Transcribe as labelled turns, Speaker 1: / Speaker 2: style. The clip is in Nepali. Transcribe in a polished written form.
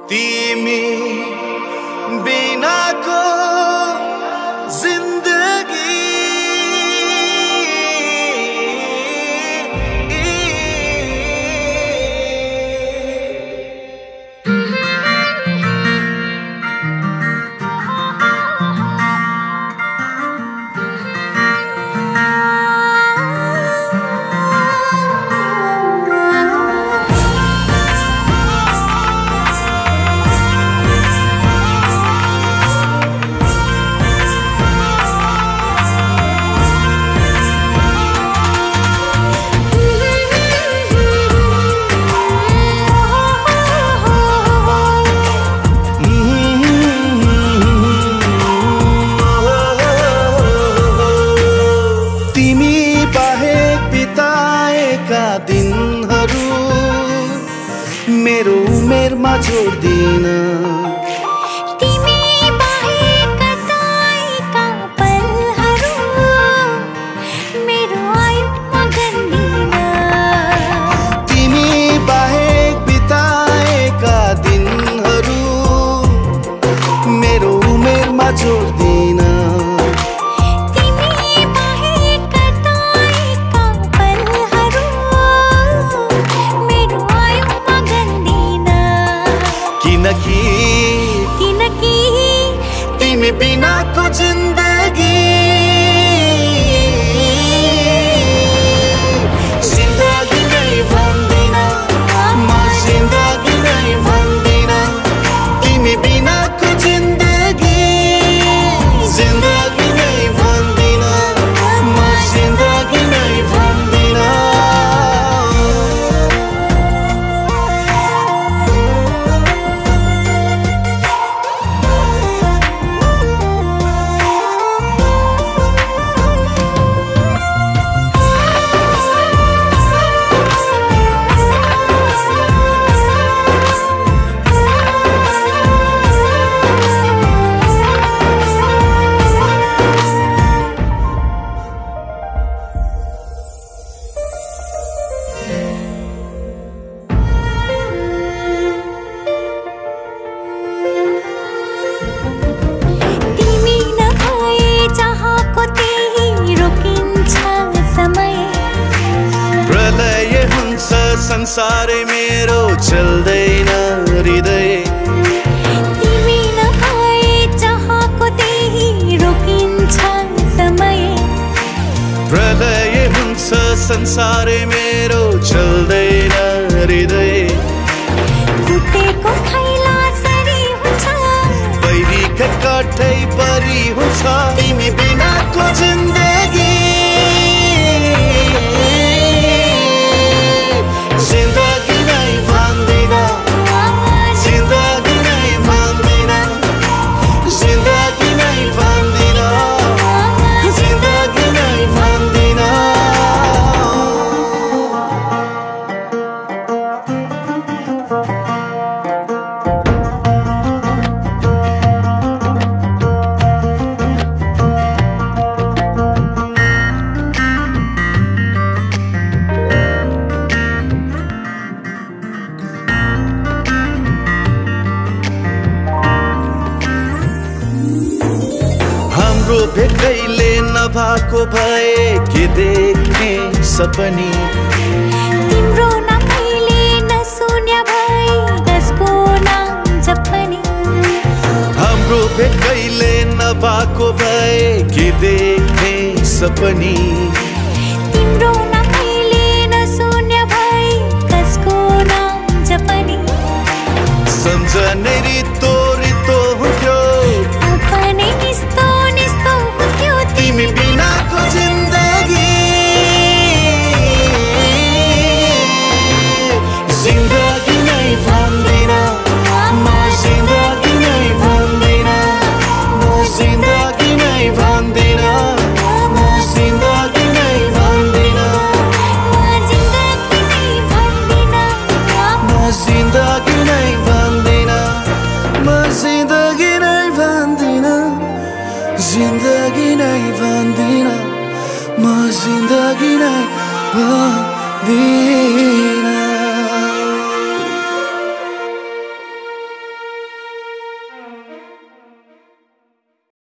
Speaker 1: तिमी बिनाको जिन्दगी दिनहरू मेरो उमेरमा जोड्दिन
Speaker 2: तिमी बाहेक कताएका पलहरू मेरो आयुमा गन्दिन
Speaker 1: तिमी बाहेक बिताएका दिनहरू मेरो उमेरमा जोड्दिन
Speaker 2: किनकि
Speaker 1: तिमी बिनाको जिन्दगी जिन्दगी नै भन्दिन म जिन्दगी नै भन्दिन तिमी बिनाको जिन्दगी जिन्दगी नै भन्दिन म जिन्दगी नै भन्दिन संसारै मेरो चल्दैन हृदय
Speaker 2: तिमी नभए चाहको त्यही रोकिन्छ समय
Speaker 1: प्रलय हुन्छ संसारै मेरो चल्दैन हृदय
Speaker 2: फुटेको खैला सरी हुन्छ
Speaker 1: बैरीका काठै परी हुन्छ तिमी बिनाको जिन्दगी जिन्दगी नै भन्दिन जिन्दगी नै भन्दिन जिन्दगी नै भन्दिन जिन्दगी नै भन्दिन हाम्रो भेटैले नभएको भए के देख्ने सपनी
Speaker 2: तिम्रो नामैले नसुन्या भए कसको नाम जपनी
Speaker 1: हाम्रो भेटैले नभएको भए के देख्ने सपनी